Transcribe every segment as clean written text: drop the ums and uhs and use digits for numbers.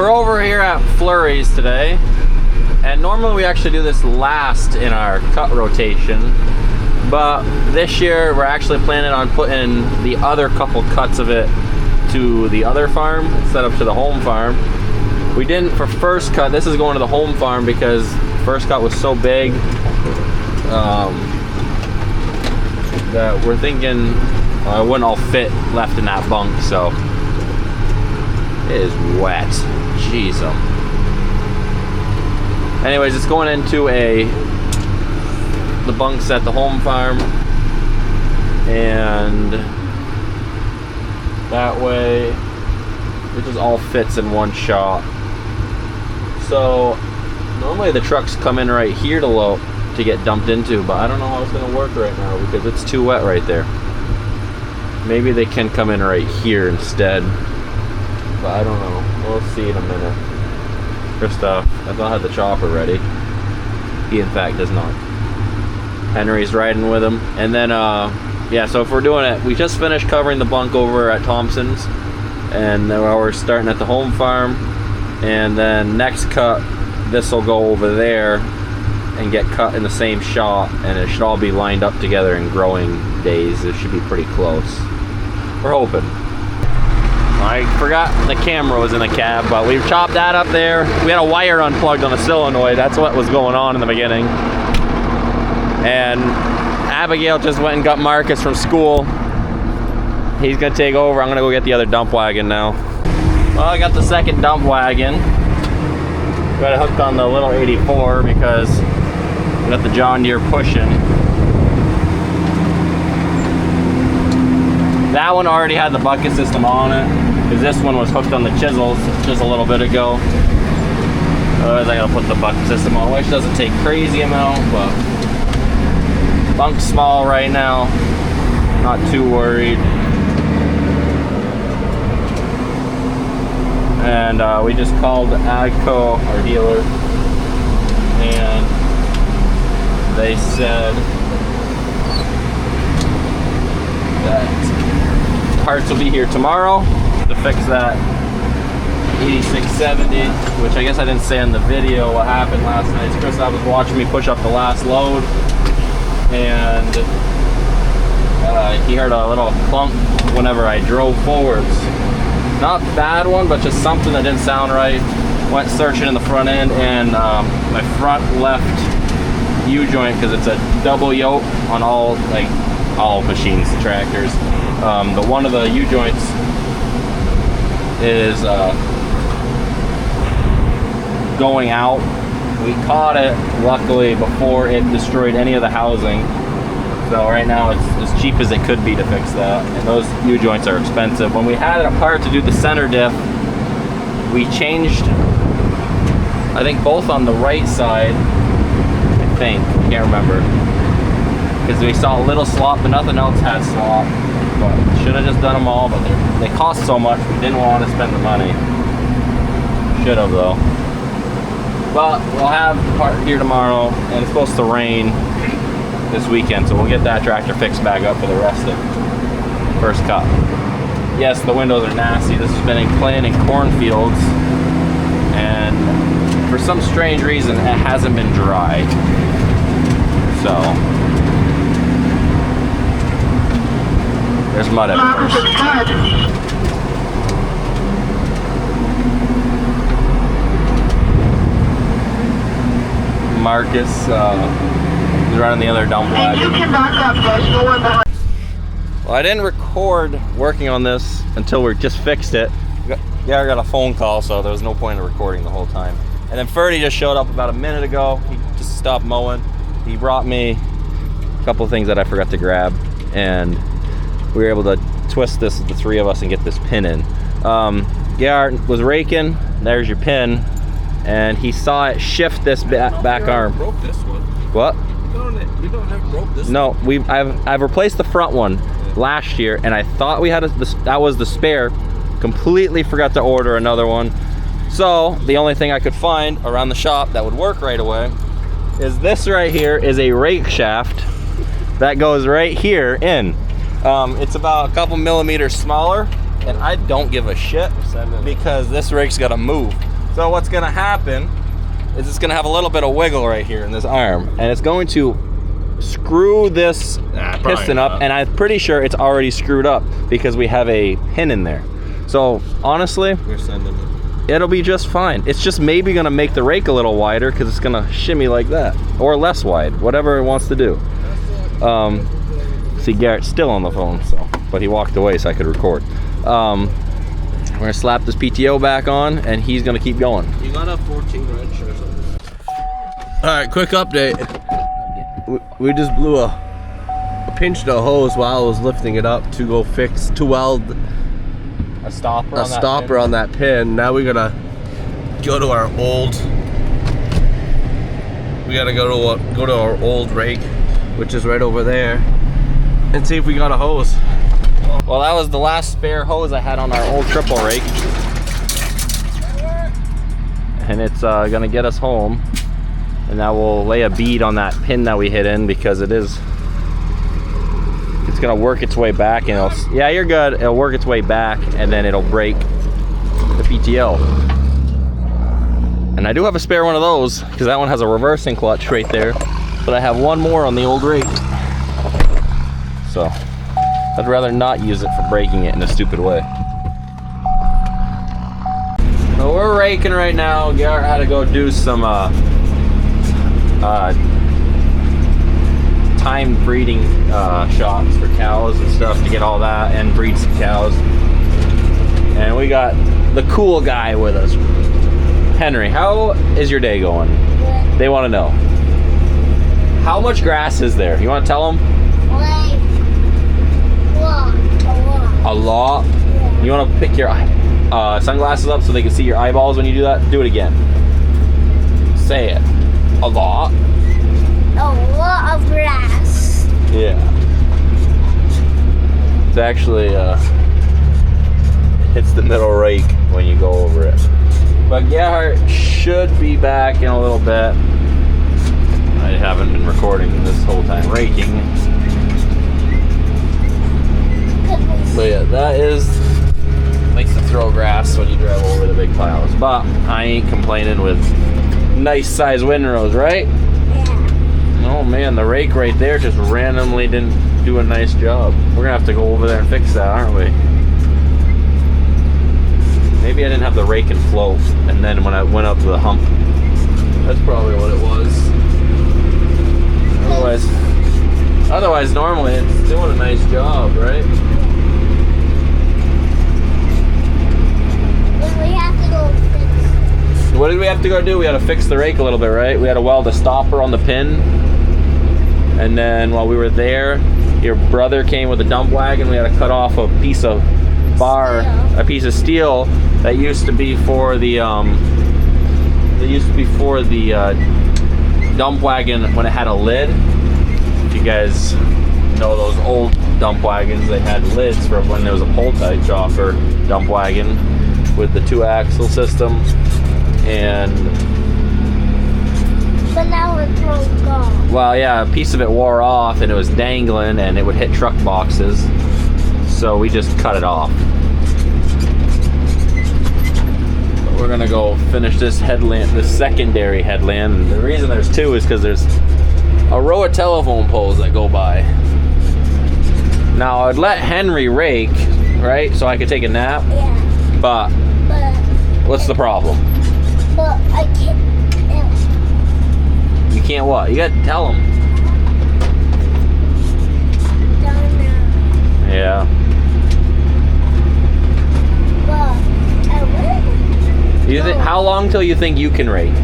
We're over here at Flurry's today, and normally we actually do this last in our cut rotation, but this year we're actually planning on putting the other couple cuts of it to the other farm instead of to the home farm. We didn't for first cut. This is going to the home farm because first cut was so big that we're thinking it wouldn't all fit left in that bunk, so it is wet. Jeez. Anyways, it's going into the bunks at the home farm, and that way it just all fits in one shot. So normally the trucks come in right here to get dumped into, but I don't know how it's going to work right now because it's too wet right there. Maybe they can come in right here instead, but I don't know. We'll see in a minute. Christoph, I thought I had the chopper ready. He in fact does not. Henry's riding with him. And then yeah, so if we're doing it, we just finished covering the bunk over at Thompson's, and then we're starting at the home farm, and then next cut this will go over there and get cut in the same shot, and it should all be lined up together in growing days. It should be pretty close. We're hoping. I forgot the camera was in the cab, but we chopped that up there. We had a wire unplugged on the solenoid. That's what was going on in the beginning. And Abigail just went and got Markus from school. He's gonna take over. I'm gonna go get the other dump wagon now. Well, I got the second dump wagon. Got it hooked on the little 84 because we got the John Deere pushing. That one already had the bucket system on it, because this one was hooked on the chisels just a little bit ago. Otherwise I gotta put the bucket system on, which doesn't take crazy amount, but bunk's small right now, not too worried. And we just called Agco, our dealer, and they said that parts will be here tomorrow to fix that 8670, which I guess I didn't say in the video what happened last night. Chris was watching me push up the last load, and he heard a little clunk whenever I drove forwards. Not a bad one, but just something that didn't sound right. Went searching in the front end, and my front left U-joint, because it's a double yoke on all machines, tractors. The one of the U-joints is going out. We caught it, luckily, before it destroyed any of the housing. So right now it's as cheap as it could be to fix that. And those U-joints are expensive. When we had it apart to do the center diff, we changed, I think, both on the right side, I can't remember. Because we saw a little slop, but nothing else had slop. But should have just done them all, but they cost so much, we didn't want to spend the money. Should have though. But we'll have the part here tomorrow, and it's supposed to rain this weekend, so we'll get that tractor fixed back up for the rest of first cut. Yes, the windows are nasty. This has been planted in cornfields, and for some strange reason it hasn't been dry. So there's mud everywhere. Markus is running the other dump wagon. Well, I didn't record working on this until we just fixed it. Yeah, I got a phone call, so there was no point in recording the whole time. And then Ferdy just showed up about a minute ago. He just stopped mowing. He brought me a couple of things that I forgot to grab, and we were able to twist this, the three of us, and get this pin in. Gerhard was raking. There's your pin. And he saw it shift this back arm. Broke this one. What? We don't have broke this. No, I've replaced the front one last year, and I thought we had that was the spare. Completely forgot to order another one. So the only thing I could find around the shop that would work right away is this right here. Is a rake shaft that goes right here in. It's about a couple millimeters smaller, and I don't give a shit because this rake's got to move. So what's gonna happen is it's gonna have a little bit of wiggle right here in this arm, and it's going to screw this piston up, and I'm pretty sure it's already screwed up because we have a pin in there. So honestly, We're sending it. it'll be just fine. It's just maybe gonna make the rake a little wider because it's gonna shimmy like that, or less wide, whatever it wants to do. See, Garrett's still on the phone, but he walked away so I could record. We're gonna slap this PTO back on, and he's gonna keep going. You got a 14 wrench or something? All right, quick update. We just blew pinched a hose while I was lifting it up to go weld A stopper on that pin. Now we gotta go to our old. We gotta go to our old rake, which is right over there, and see if we got a hose. Well, that was the last spare hose I had on our old triple rake, and it's gonna get us home. And now we'll lay a bead on that pin that we hit in because it's gonna work its way back, and yeah, you're good. It'll work its way back, and then it'll break the PTO. And I do have a spare one of those because that one has a reversing clutch right there, but I have one more on the old rake. So I'd rather not use it for breaking it in a stupid way. So we're raking right now. Garrett had to go do some timed breeding shots for cows and stuff to get all that and breed some cows. And we got the cool guy with us. Henry, how is your day going? Good. They want to know. How much grass is there? You want to tell them? Like, a lot. A lot? Yeah. You want to pick your sunglasses up so they can see your eyeballs when you do that? Do it again. Say it. A lot? A lot of grass. Yeah. It's actually hits the middle rake when you go over it. But Gerhard should be back in a little bit. I haven't been recording this whole time raking. But yeah, that is makes to throw grass when you drive over the big piles. But I ain't complaining with nice size windrows, right? Yeah. Oh man, the rake right there just randomly didn't do a nice job. We're gonna have to go over there and fix that, aren't we? Maybe I didn't have the rake and float, and then when I went up the hump, that's probably what it was. Otherwise normally it's doing a nice job, right? We have to go fix. What did we have to go do? We had to fix the rake a little bit, right? We had to weld a stopper on the pin. And then while we were there, your brother came with a dump wagon. We had to cut off a piece of a piece of steel that used to be for the dump wagon when it had a lid. If you guys know those old dump wagons, they had lids for when there was a pull-type chopper dump wagon with the 2-axle system. And But now it broke off. well, yeah, a piece of it wore off and it was dangling and it would hit truck boxes. So we just cut it off. But we're gonna go finish this headland, this secondary headland. And the reason there's two is because there's a row of telephone poles that go by. Now I'd let Henry rake, right? So I could take a nap. Yeah. But But what's the problem? I can't. You can't what? You gotta tell him. Don't know. Yeah. But I will. You how long till you think you can rake?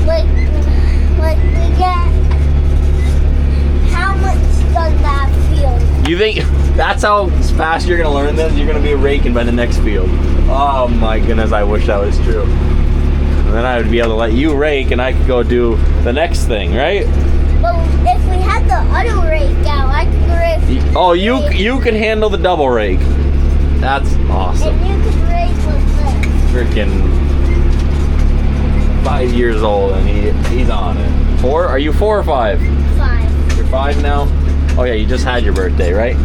Like we get. How much does that feel? You think that's how fast you're gonna learn this? You're gonna be raking by the next field. Oh my goodness, I wish that was true. And then I would be able to let you rake and I could go do the next thing, right? But if we had the other rake out, I could rake. Oh, you could handle the double rake. That's awesome. And you could rake with this. Freaking 5 years old and he's on it. 4? Are you 4 or 5? 5. You're 5 now? Oh yeah, you just had your birthday, right?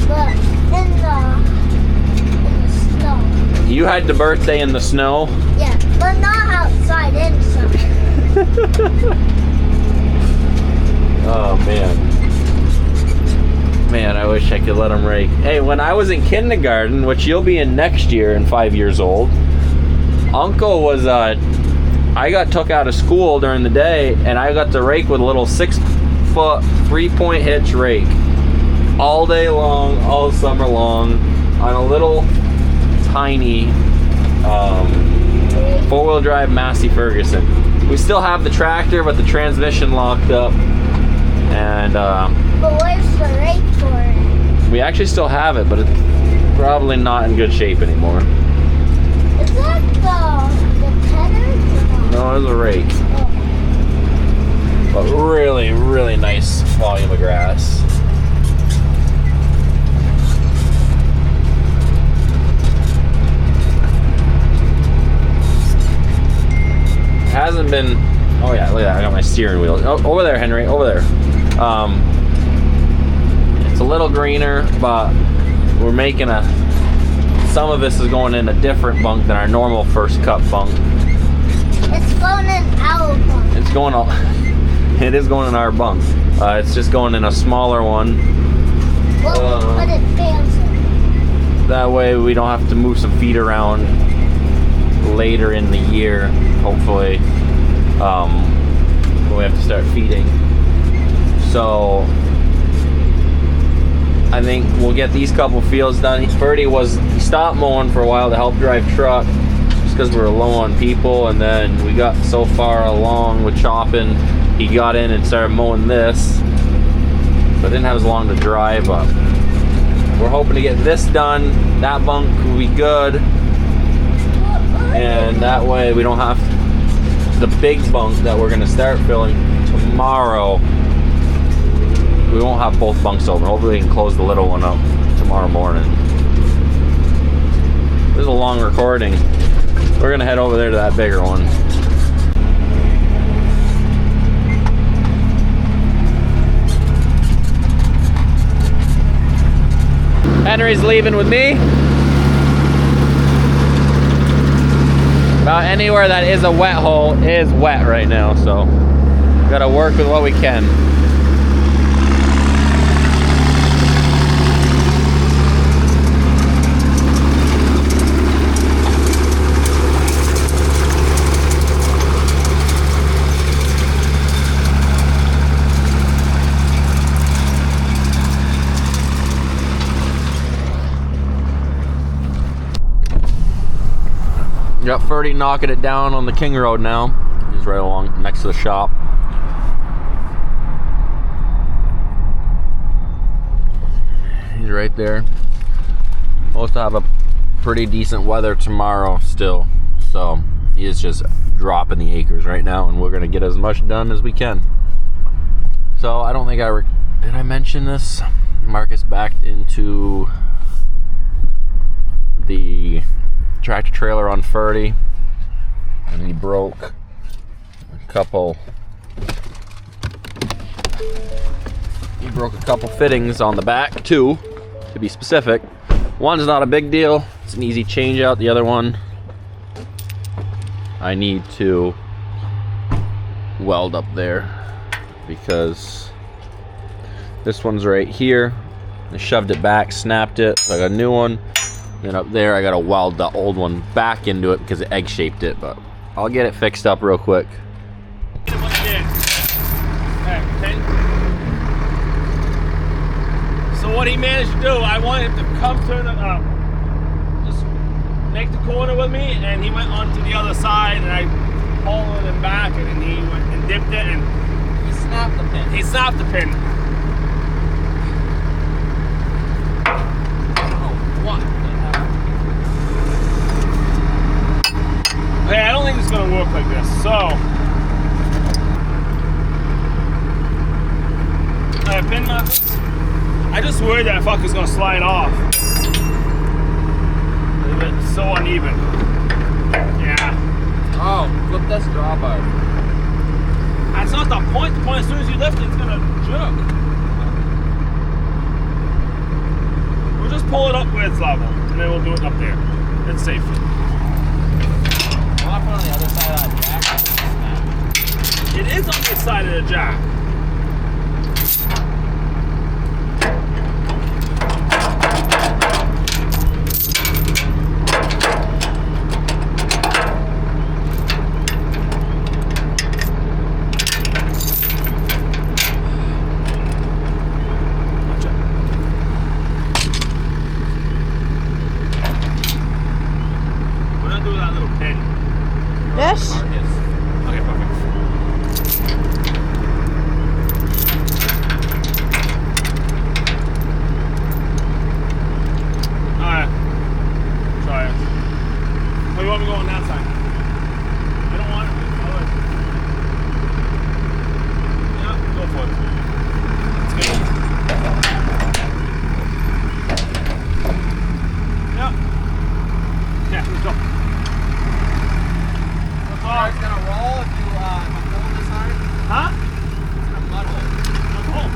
But in the You had the birthday in the snow? Yeah, but not outside, inside. Oh, man. Man, I wish I could let him rake. Hey, when I was in kindergarten, which you'll be in next year and 5 years old, Uncle was, I got took out of school during the day, and I got to rake with a little 6-foot 3-point hitch rake. All day long, all summer long, on a little tiny 4-wheel drive Massey Ferguson. We still have the tractor, but the transmission locked up. And But where's the rake for it? we actually still have it, but it's probably not in good shape anymore. Is that the tether? No, it's a rake. Oh. But really, really nice volume of grass. Hasn't been. Oh yeah, look at that! I got my steering wheel. Oh, over there, Henry. Over there. It's a little greener, but we're making a. Some of this is going in a different bunk than our normal first cut bunk. It's going in our bunk. It's going all. It is going in our bunk. It's just going in a smaller one. But it fails it. That way we don't have to move some feet around later in the year, hopefully, when we have to start feeding. So I think we'll get these couple fields done. He stopped mowing for a while to help drive truck, just because we were low on people, and then we got so far along with chopping, he got in and started mowing this. So I didn't have as long to drive, but we're hoping to get this done. That bunk will be good. And that way we don't have the big bunk that we're gonna start filling tomorrow. We won't have both bunks open. Hopefully we can close the little one up tomorrow morning. This is a long recording. We're gonna head over there to that bigger one. Henry's leaving with me. About anywhere that is a wet hole is wet right now, so gotta work with what we can. Got Ferdy knocking it down on the King Road now. He's right along next to the shop. He's right there. Supposed to have a pretty decent weather tomorrow still. So he is just dropping the acres right now, and we're gonna get as much done as we can. So I don't think did I mention this? Markus backed into the tractor trailer on Ferdy, and he broke a couple fittings on the back, two to be specific. One's not a big deal, it's an easy change out. The other one I need to weld up there because this one's right here. I shoved it back, snapped it, so I got a new one. Then up there I gotta weld the old one back into it because it egg shaped it, but I'll get it fixed up real quick. So what he managed to do, I wanted him to come turn it up, just make the corner with me, and he went onto the other side, and I pulled him back, and he went and dipped it, and He snapped the pin. he snapped the pin. What? Hey, I don't think it's gonna work like this. So pin Markus. I just worried that fucker's gonna slide off. It's so uneven. Yeah. Oh, flip this drawbar. That's not the point. The point, as soon as you lift it, it's gonna jerk. We'll just pull it up where it's level, and then we'll do it up there. It's safe. I'll put it on the other side of that jack. It is on this side of the jack. We're not doing that little pin. Yes. Markus. Okay, perfect. Alright. Try it. Oh, you want me to go on that side? I don't want it. Yeah, go for it. Let's go. Yeah. Yeah, let's go. Let's all. It's gonna roll if you pull this hard. Huh? It's gonna muddle. Let's hold.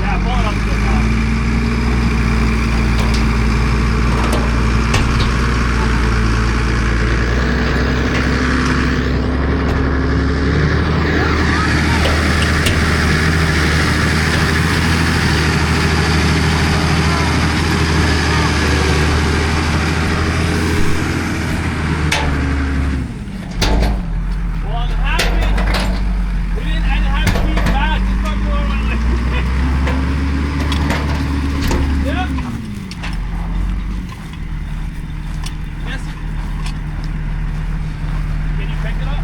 Yeah, pull it up to the top. Well, I'm happy we didn't have to keep back. Just fucking over my leg. Yep. Yes. Can you pick it up?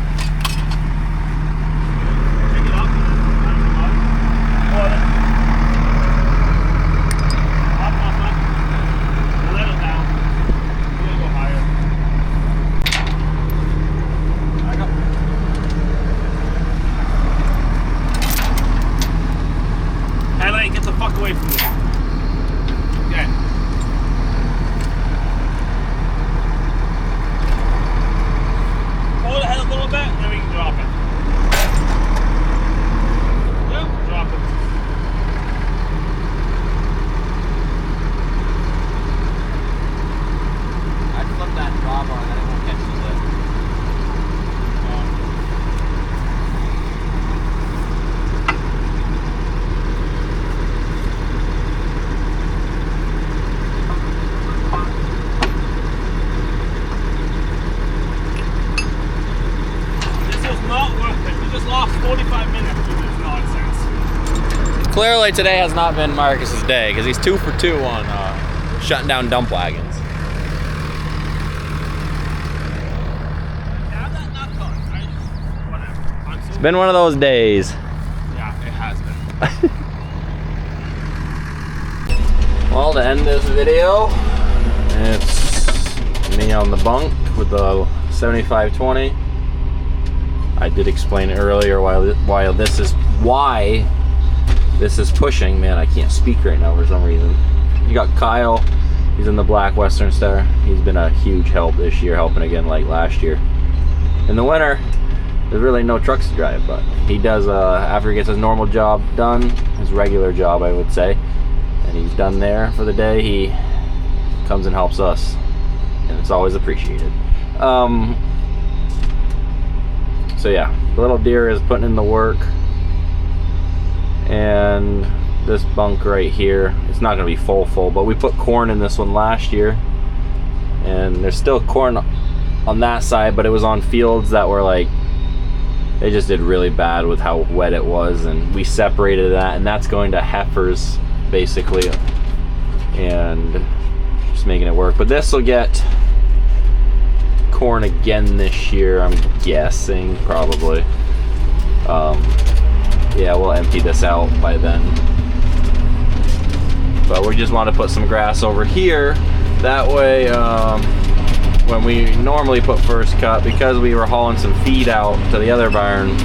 Pick it up. Hold it. Up. A little down. We're gonna go higher. Back up. Headlight, get the fuck away from me. Okay. Hold the head a little bit, and then we can drop it. Yep, drop it. I'd flip that drawbar and then it won't catch the lip. This is not worth it. We just lost 45 minutes with this nonsense. Clearly today has not been Marcus's day because he's 2 for 2 on shutting down dump wagons. Yeah, not caught. Whatever. I'm so It's been one of those days. Yeah, it has been. Well, to end this video, it's me on the bunk with the 7520. I did explain earlier why this is pushing. Man, I can't speak right now for some reason. You got Kyle. He's in the black Western Star. He's been a huge help this year, helping again like last year. In the winter, there's really no trucks to drive, but he does, after he gets his normal job done, his regular job I would say, and he's done there for the day, he comes and helps us, and it's always appreciated. So yeah, the little deer is putting in the work, and this bunk right here, it's not going to be full, but we put corn in this one last year, and there's still corn on that side, but it was on fields that were like, they just did really bad with how wet it was, and we separated that, and that's going to heifers basically, and just making it work. But this will get corn again this year, I'm guessing, probably. Yeah, we'll empty this out by then. But we just want to put some grass over here. That way, when we normally put first cut, because we were hauling some feed out to the other barn,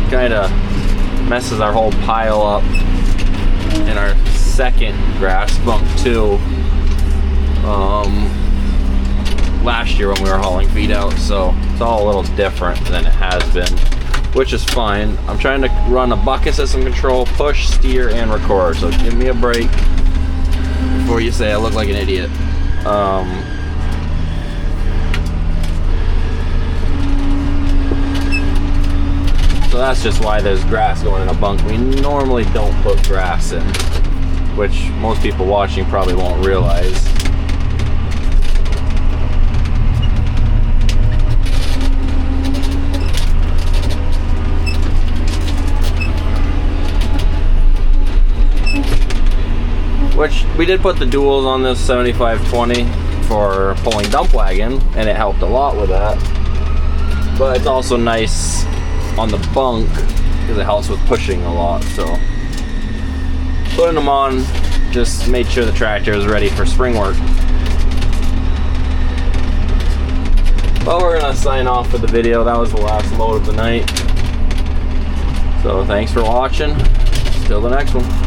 kind of messes our whole pile up in our second grass bunk too. Last year when we were hauling feed out, so it's all a little different than it has been, which is fine. I'm trying to run a bucket system control, push, steer, and record, so give me a break before you say I look like an idiot. So that's just why there's grass going in a bunk. We normally don't put grass in, which most people watching probably won't realize. Which we did put the duals on this 7520 for pulling dump wagon, and it helped a lot with that. But it's also nice on the bunk because it helps with pushing a lot. So putting them on just made sure the tractor is ready for spring work. But we're gonna sign off for the video. That was the last load of the night. So thanks for watching. Till the next one.